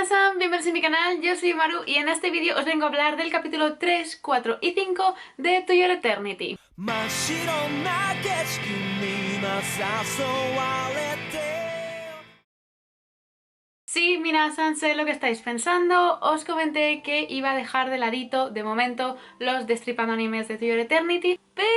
minasan, bienvenidos a mi canal, yo soy Maru y en este vídeo os vengo a hablar del capítulo 3, 4 y 5 de To Your Eternity. Sí, minasan, sé lo que estáis pensando. Os comenté que iba a dejar de ladito, de momento, los destripando animes de To Your Eternity, pero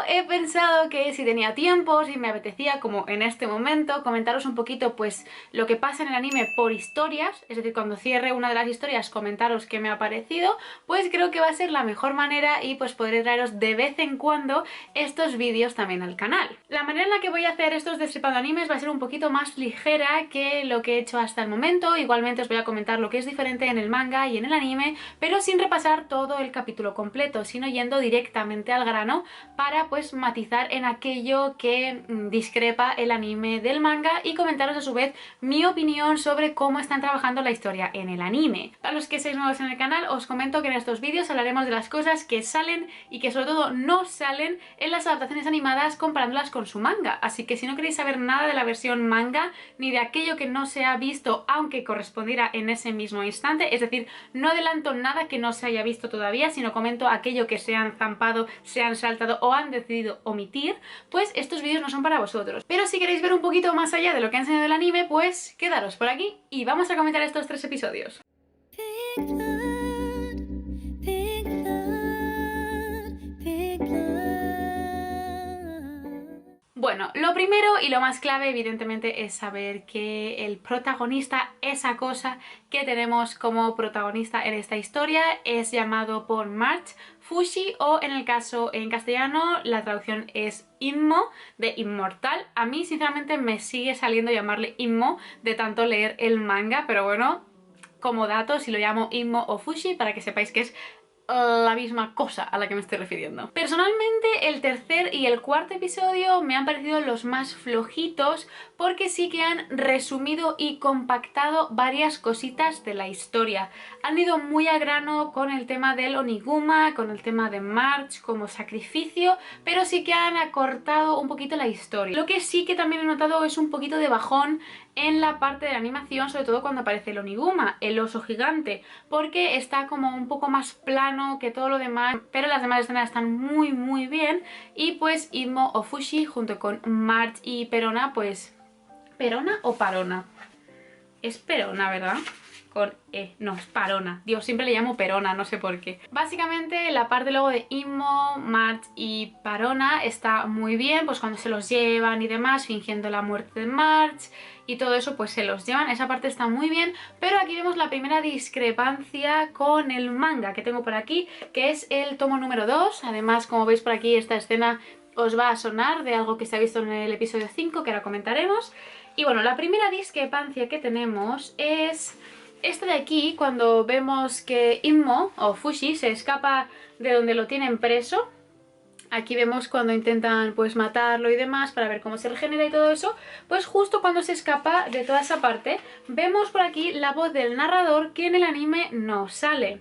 he pensado que si tenía tiempo, si me apetecía, como en este momento, comentaros un poquito pues lo que pasa en el anime por historias, es decir, cuando cierre una de las historias comentaros qué me ha parecido, pues creo que va a ser la mejor manera y pues podré traeros de vez en cuando estos vídeos también al canal. La manera en la que voy a hacer estos destripando animes va a ser un poquito más ligera que lo que he hecho hasta el momento. Igualmente os voy a comentar lo que es diferente en el manga y en el anime, pero sin repasar todo el capítulo completo, sino yendo directamente al grano para pues matizar en aquello que discrepa el anime del manga y comentaros a su vez mi opinión sobre cómo están trabajando la historia en el anime. Para los que seáis nuevos en el canal, os comento que en estos vídeos hablaremos de las cosas que salen y que sobre todo no salen en las adaptaciones animadas comparándolas con su manga, así que si no queréis saber nada de la versión manga ni de aquello que no se ha visto aunque correspondiera en ese mismo instante, es decir, no adelanto nada que no se haya visto todavía, sino comento aquello que se han zampado, se han saltado o han decidido omitir, pues estos vídeos no son para vosotros. Pero si queréis ver un poquito más allá de lo que ha enseñado el anime, pues quedaros por aquí y vamos a comentar estos 3 episodios. Bueno, lo primero y lo más clave evidentemente es saber que el protagonista, esa cosa que tenemos como protagonista en esta historia, es llamado por March Fushi, o en el caso en castellano la traducción es Inmo, de inmortal. A mí sinceramente me sigue saliendo llamarle Inmo de tanto leer el manga, pero bueno, como dato si lo llamo Inmo o Fushi para que sepáis que es la misma cosa a la que me estoy refiriendo. Personalmente el tercer y el cuarto episodio me han parecido los más flojitos porque sí que han resumido y compactado varias cositas de la historia. Han ido muy al grano con el tema del Oniguma, con el tema de March como sacrificio, pero sí que han acortado un poquito la historia. Lo que sí que también he notado es un poquito de bajón en la parte de la animación, sobre todo cuando aparece el Oniguma, el oso gigante, porque está como un poco más plano que todo lo demás, pero las demás escenas están muy bien. Y pues Inmo o Fushi junto con March y Perona, pues... ¿Perona o Parona? Es Perona, ¿verdad? Con E, no, es Parona. Dios, siempre le llamo Perona, no sé por qué. Básicamente la parte luego de Inmo, March y Parona está muy bien, pues cuando se los llevan y demás, fingiendo la muerte de March y todo eso, pues se los llevan, esa parte está muy bien, pero aquí vemos la primera discrepancia con el manga que tengo por aquí, que es el tomo número 2, además como veis por aquí esta escena os va a sonar de algo que se ha visto en el episodio 5, que ahora comentaremos. Y bueno, la primera discrepancia que tenemos es esta de aquí, cuando vemos que Inmo o Fushi se escapa de donde lo tienen preso. Aquí vemos cuando intentan pues matarlo y demás para ver cómo se regenera y todo eso. Pues justo cuando se escapa de toda esa parte, vemos por aquí la voz del narrador que en el anime no sale.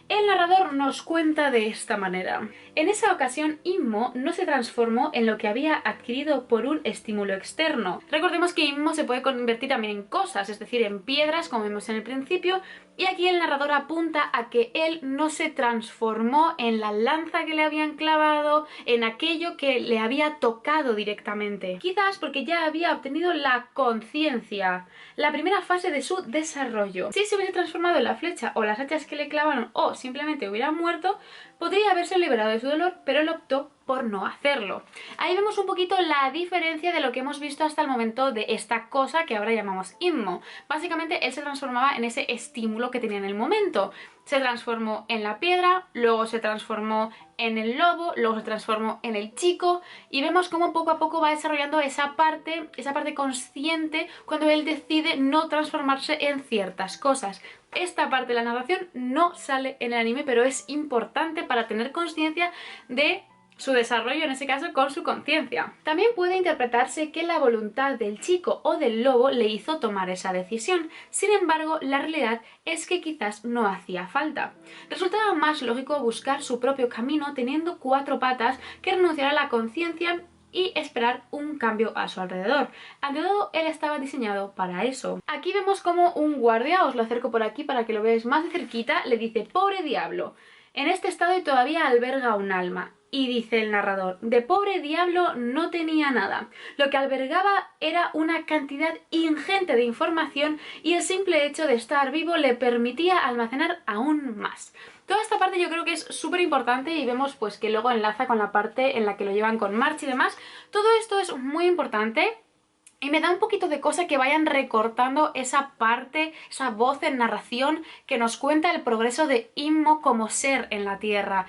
El narrador nos cuenta de esta manera. En esa ocasión, Inmo no se transformó en lo que había adquirido por un estímulo externo. Recordemos que Inmo se puede convertir también en cosas, es decir, en piedras, como vimos en el principio, y aquí el narrador apunta a que él no se transformó en la lanza que le habían clavado, en aquello que le había tocado directamente. Quizás porque ya había obtenido la conciencia, la primera fase de su desarrollo. Si se hubiese transformado en la flecha o las hachas que le clavaron, o simplemente hubiera muerto, podría haberse liberado de su dolor, pero él optó por no hacerlo. Ahí vemos un poquito la diferencia de lo que hemos visto hasta el momento de esta cosa que ahora llamamos Inmo. Básicamente él se transformaba en ese estímulo que tenía en el momento. Se transformó en la piedra, luego se transformó en el lobo, luego se transformó en el chico, y vemos cómo poco a poco va desarrollando esa parte consciente cuando él decide no transformarse en ciertas cosas. Esta parte de la narración no sale en el anime, pero es importante para tener conciencia de su desarrollo, en ese caso con su conciencia. También puede interpretarse que la voluntad del chico o del lobo le hizo tomar esa decisión. Sin embargo, la realidad es que quizás no hacía falta. Resultaba más lógico buscar su propio camino teniendo 4 patas que renunciar a la conciencia y esperar un cambio a su alrededor. Ante todo, él estaba diseñado para eso. Aquí vemos como un guardia, os lo acerco por aquí para que lo veáis más de cerquita, le dice: pobre diablo, en este estado y todavía alberga un alma. Y dice el narrador: de pobre diablo no tenía nada. Lo que albergaba era una cantidad ingente de información y el simple hecho de estar vivo le permitía almacenar aún más. Toda esta parte yo creo que es súper importante y vemos pues que luego enlaza con la parte en la que lo llevan con March y demás. Todo esto es muy importante. Y me da un poquito de cosa que vayan recortando esa parte, esa voz en narración que nos cuenta el progreso de Inmo como ser en la Tierra.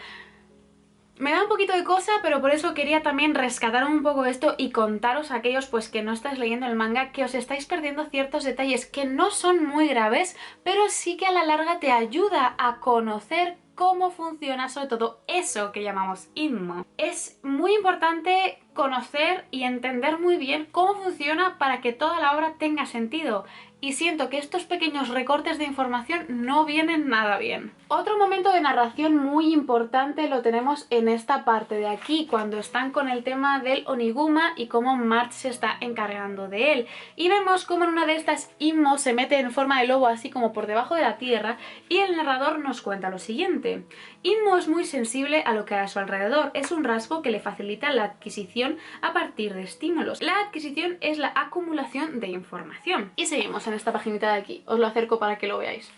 Me da un poquito de cosa, pero por eso quería también rescatar un poco esto y contaros a aquellos pues que no estáis leyendo el manga que os estáis perdiendo ciertos detalles que no son muy graves, pero sí que a la larga te ayuda a conocer cómo funciona sobre todo eso que llamamos Inmo. Es muy importante conocer y entender muy bien cómo funciona para que toda la obra tenga sentido. Y siento que estos pequeños recortes de información no vienen nada bien. Otro momento de narración muy importante lo tenemos en esta parte de aquí, cuando están con el tema del Oniguma y cómo March se está encargando de él. Y vemos cómo en una de estas Inmo se mete en forma de lobo así como por debajo de la tierra y el narrador nos cuenta lo siguiente. Inmo es muy sensible a lo que hay a su alrededor, es un rasgo que le facilita la adquisición a partir de estímulos. La adquisición es la acumulación de información. Y seguimos en esta paginita de aquí, os lo acerco para que lo veáis.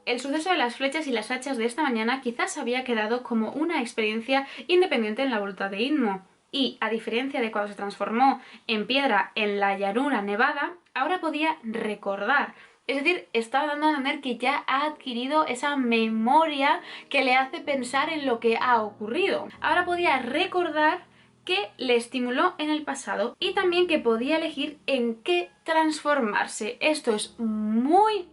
El suceso de las flechas y las hachas de esta mañana quizás había quedado como una experiencia independiente en la voluntad de Inmo. Y, a diferencia de cuando se transformó en piedra en la llanura nevada, ahora podía recordar. Es decir, está dando a entender que ya ha adquirido esa memoria que le hace pensar en lo que ha ocurrido. Ahora podía recordar que le estimuló en el pasado y también que podía elegir en qué transformarse. Esto es muy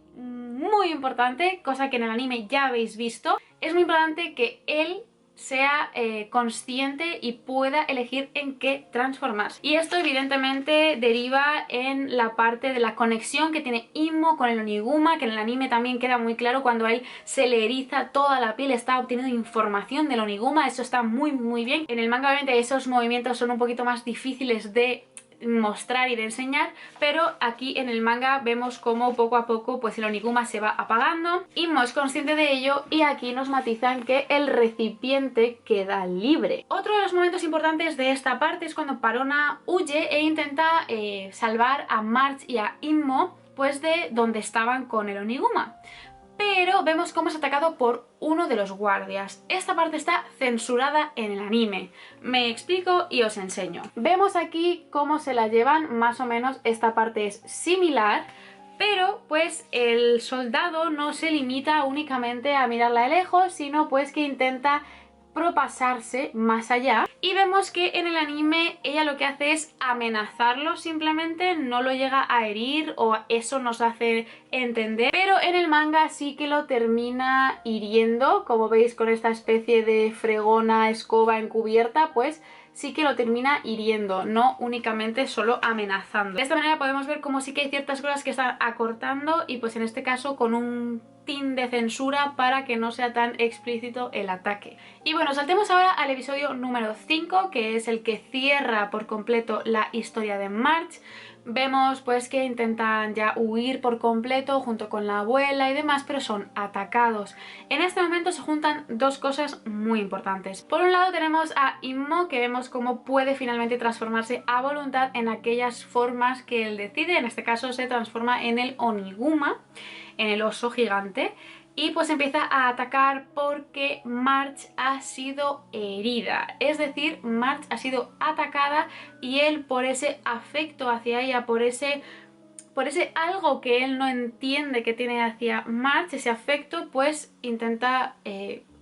importante, cosa que en el anime ya habéis visto. Es muy importante que él sea consciente y pueda elegir en qué transformarse. Y esto evidentemente deriva en la parte de la conexión que tiene Inmo con el Oniguma, que en el anime también queda muy claro cuando a él se le eriza toda la piel, está obteniendo información del Oniguma, eso está muy bien. En el manga obviamente esos movimientos son un poquito más difíciles de mostrar y de enseñar, pero aquí en el manga vemos cómo poco a poco pues el Oniguma se va apagando. Inmo es consciente de ello y aquí nos matizan que el recipiente queda libre. Otro de los momentos importantes de esta parte es cuando Parona huye e intenta salvar a March y a Inmo pues de donde estaban con el Oniguma. Pero vemos cómo es atacado por uno de los guardias. Esta parte está censurada en el anime. Me explico y os enseño. Vemos aquí cómo se la llevan, más o menos esta parte es similar, pero pues el soldado no se limita únicamente a mirarla de lejos, sino pues que intenta propasarse más allá. Y vemos que en el anime ella lo que hace es amenazarlo simplemente, no lo llega a herir o eso nos hace entender, pero en el manga sí que lo termina hiriendo, como veis con esta especie de fregona escoba encubierta, pues sí que lo termina hiriendo, no únicamente solo amenazando. De esta manera podemos ver como sí que hay ciertas cosas que están acortando y pues en este caso con un tin de censura para que no sea tan explícito el ataque. Y bueno, saltemos ahora al episodio número 5, que es el que cierra por completo la historia de March. Vemos pues que intentan ya huir por completo junto con la abuela y demás, pero son atacados. En este momento se juntan dos cosas muy importantes. Por un lado tenemos a Inmo, que vemos cómo puede finalmente transformarse a voluntad en aquellas formas que él decide. En este caso se transforma en el Oniguma, en el oso gigante. Y pues empieza a atacar porque March ha sido herida, es decir, March ha sido atacada y él por ese afecto hacia ella, por ese algo que él no entiende que tiene hacia March, ese afecto, pues intenta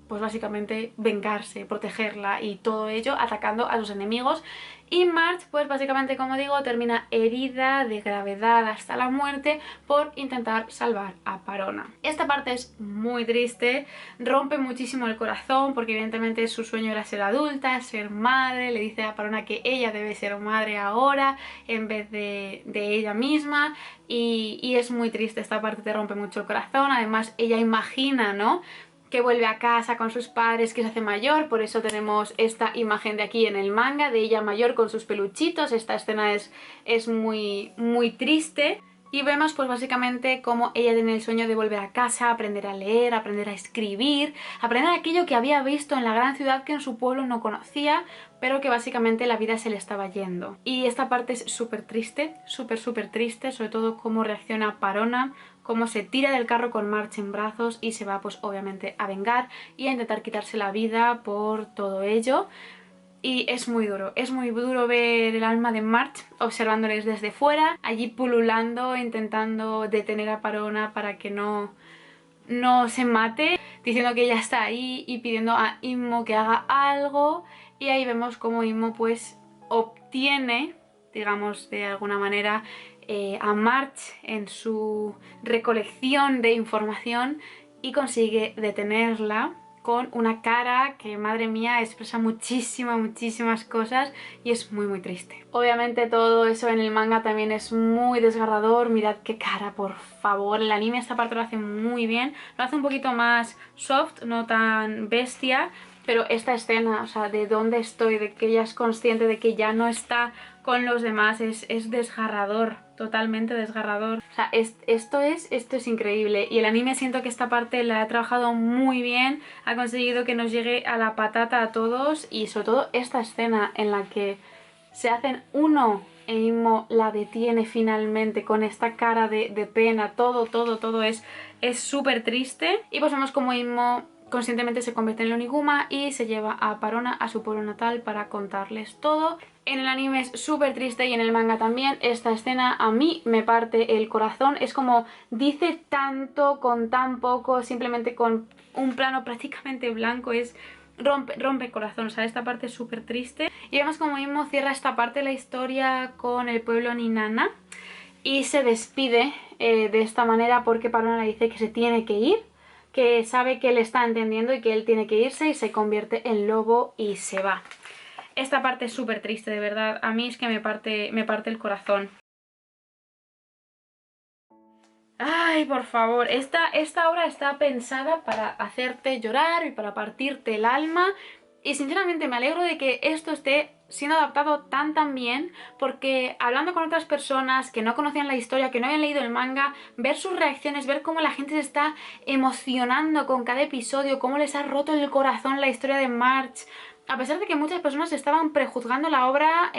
pues básicamente vengarse, protegerla y todo ello atacando a sus enemigos. Y March pues básicamente, como digo, termina herida de gravedad hasta la muerte por intentar salvar a Parona. Esta parte es muy triste, rompe muchísimo el corazón porque evidentemente su sueño era ser adulta, ser madre. Le dice a Parona que ella debe ser madre ahora en vez de ella misma y es muy triste. Esta parte te rompe mucho el corazón. Además ella imagina, ¿no?, que vuelve a casa con sus padres, que se hace mayor, por eso tenemos esta imagen de aquí en el manga, de ella mayor con sus peluchitos. Esta escena es muy, muy triste. Y vemos pues básicamente cómo ella tiene el sueño de volver a casa, aprender a leer, aprender a escribir, aprender aquello que había visto en la gran ciudad que en su pueblo no conocía, pero que básicamente la vida se le estaba yendo. Y esta parte es súper triste, súper triste, sobre todo cómo reacciona Parona, cómo se tira del carro con March en brazos y se va pues obviamente a vengar y a intentar quitarse la vida por todo ello. Y es muy duro ver el alma de March observándoles desde fuera, allí pululando, intentando detener a Parona para que no se mate, diciendo que ella está ahí y pidiendo a Immo que haga algo. Y ahí vemos cómo Immo pues obtiene, digamos de alguna manera, a March en su recolección de información y consigue detenerla con una cara que, madre mía, expresa muchísimas cosas y es muy triste. Obviamente todo eso en el manga también es muy desgarrador. Mirad qué cara, por favor. El anime esta parte lo hace muy bien, lo hace un poquito más soft, no tan bestia, pero esta escena, o sea, de dónde estoy, de que ella es consciente de que ya no está con los demás, es desgarrador, totalmente desgarrador. O sea, esto es increíble. Y el anime, siento que esta parte la ha trabajado muy bien, ha conseguido que nos llegue a la patata a todos. Y sobre todo esta escena en la que se hacen uno e Immo la detiene finalmente con esta cara de pena, todo es súper triste. Y pues vemos como Immo conscientemente se convierte en Oniguma y se lleva a Parona a su pueblo natal para contarles todo. En el anime es súper triste y en el manga también. Esta escena a mí me parte el corazón. Es como dice tanto con tan poco, simplemente con un plano prácticamente blanco. Es rompe el corazón. O sea, esta parte es súper triste. Y vemos como mismo cierra esta parte de la historia con el pueblo Ninana y se despide de esta manera porque Parona le dice que se tiene que ir, que sabe que él está entendiendo y que él tiene que irse, y se convierte en lobo y se va. Esta parte es súper triste, de verdad. A mí es que me parte el corazón. Ay, por favor. Esta obra está pensada para hacerte llorar y para partirte el alma. Y sinceramente me alegro de que esto esté siendo adaptado tan bien, porque hablando con otras personas que no conocían la historia, que no habían leído el manga, ver sus reacciones, ver cómo la gente se está emocionando con cada episodio, cómo les ha roto el corazón la historia de March, a pesar de que muchas personas estaban prejuzgando la obra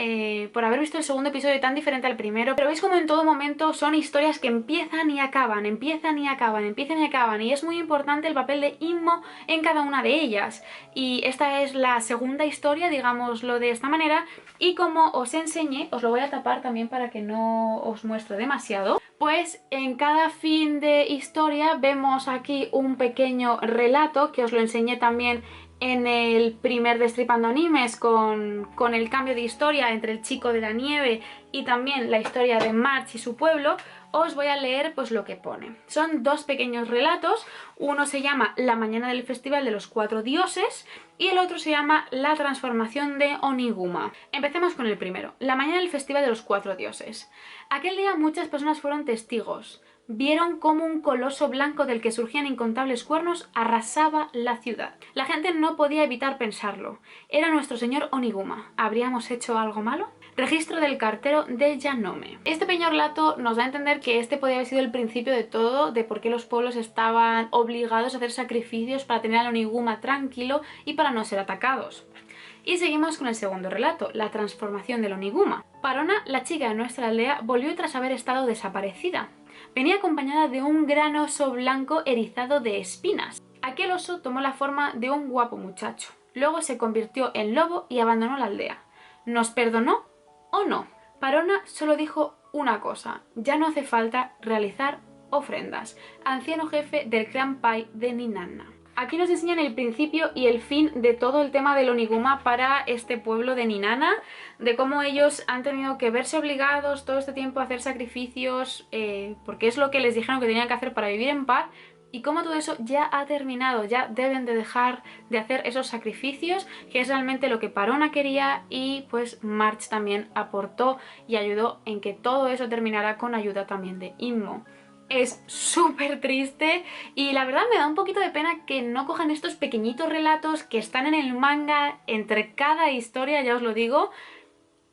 por haber visto el segundo episodio tan diferente al primero. Pero veis como en todo momento son historias que empiezan y acaban, empiezan y acaban, empiezan y acaban, y es muy importante el papel de Immo en cada una de ellas. Y esta es la segunda historia, digámoslo de esta manera, y como os enseñé, os lo voy a tapar también para que no os muestre demasiado. Pues en cada fin de historia vemos aquí un pequeño relato que os lo enseñé también en el primer Destripando Animes con el cambio de historia entre el chico de la nieve y también la historia de March y su pueblo. Os voy a leer pues lo que pone. Son dos pequeños relatos. Uno se llama La mañana del festival de los 4 dioses y el otro se llama La transformación de Oniguma. Empecemos con el primero. La mañana del festival de los 4 dioses. Aquel día muchas personas fueron testigos. Vieron cómo un coloso blanco del que surgían incontables cuernos arrasaba la ciudad. La gente no podía evitar pensarlo. Era nuestro señor Oniguma. ¿Habríamos hecho algo malo? Registro del cartero de Yanome. Este pequeño relato nos da a entender que este podría haber sido el principio de todo, de por qué los pueblos estaban obligados a hacer sacrificios para tener al Oniguma tranquilo y para no ser atacados. Y seguimos con el segundo relato, la transformación del Oniguma. Parona, la chica de nuestra aldea, volvió tras haber estado desaparecida. Venía acompañada de un gran oso blanco erizado de espinas. Aquel oso tomó la forma de un guapo muchacho. Luego se convirtió en lobo y abandonó la aldea. ¿Nos perdonó o no? Parona solo dijo una cosa: ya no hace falta realizar ofrendas. Anciano jefe del clan Pai de Ninana. Aquí nos enseñan el principio y el fin de todo el tema del Oniguma para este pueblo de Ninana, de cómo ellos han tenido que verse obligados todo este tiempo a hacer sacrificios, porque es lo que les dijeron que tenían que hacer para vivir en paz, y cómo todo eso ya ha terminado, ya deben de dejar de hacer esos sacrificios, que es realmente lo que Parona quería, y pues March también aportó y ayudó en que todo eso terminara con ayuda también de Immo. es súper triste y la verdad me da un poquito de pena que no cojan estos pequeñitos relatos que están en el manga entre cada historia, ya os lo digo,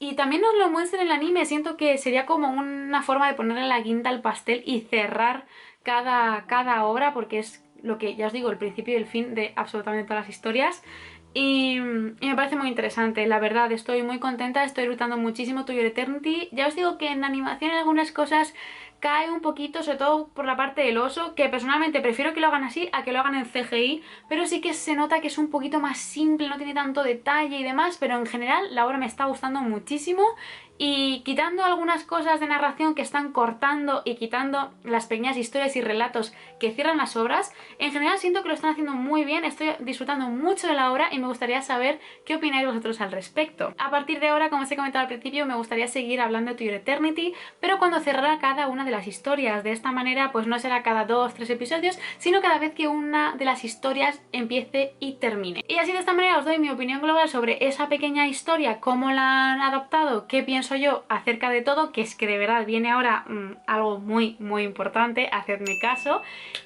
y también nos lo muestren en el anime. Siento que sería como una forma de ponerle la guinda al pastel y cerrar cada obra, porque es lo que ya os digo, el principio y el fin de absolutamente todas las historias. Y me parece muy interesante, la verdad, estoy muy contenta, estoy disfrutando muchísimo To Your Eternity. Ya os digo que en animación en algunas cosas cae un poquito, sobre todo por la parte del oso, que personalmente prefiero que lo hagan así a que lo hagan en CGI, pero sí que se nota que es un poquito más simple, no tiene tanto detalle y demás, pero en general la obra me está gustando muchísimo. Y quitando algunas cosas de narración que están cortando y quitando las pequeñas historias y relatos que cierran las obras, en general siento que lo están haciendo muy bien, estoy disfrutando mucho de la obra y me gustaría saber qué opináis vosotros al respecto. A partir de ahora, como os he comentado al principio, me gustaría seguir hablando de To Your Eternity, pero cuando cerrara cada una de las historias. De esta manera, pues no será cada 2-3 episodios, sino cada vez que una de las historias empiece y termine. Y así de esta manera os doy mi opinión global sobre esa pequeña historia, cómo la han adaptado, qué pienso yo acerca de todo, que es que de verdad viene ahora algo muy importante, hacedme caso.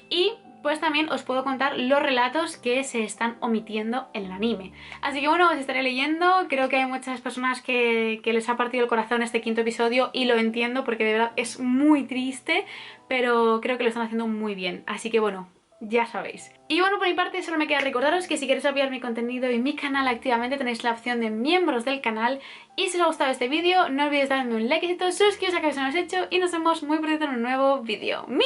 Y pues también os puedo contar los relatos que se están omitiendo en el anime. Así que bueno, os estaré leyendo. Creo que hay muchas personas que les ha partido el corazón este quinto episodio y lo entiendo porque de verdad es muy triste, pero creo que lo están haciendo muy bien. Así que bueno, ya sabéis. Y bueno, por mi parte solo me queda recordaros que si queréis apoyar mi contenido y mi canal activamente tenéis la opción de miembros del canal. Y si os ha gustado este vídeo, no olvidéis darme un like, suscribiros a que no lo habéis hecho y nos vemos muy pronto en un nuevo vídeo. ¡Mi!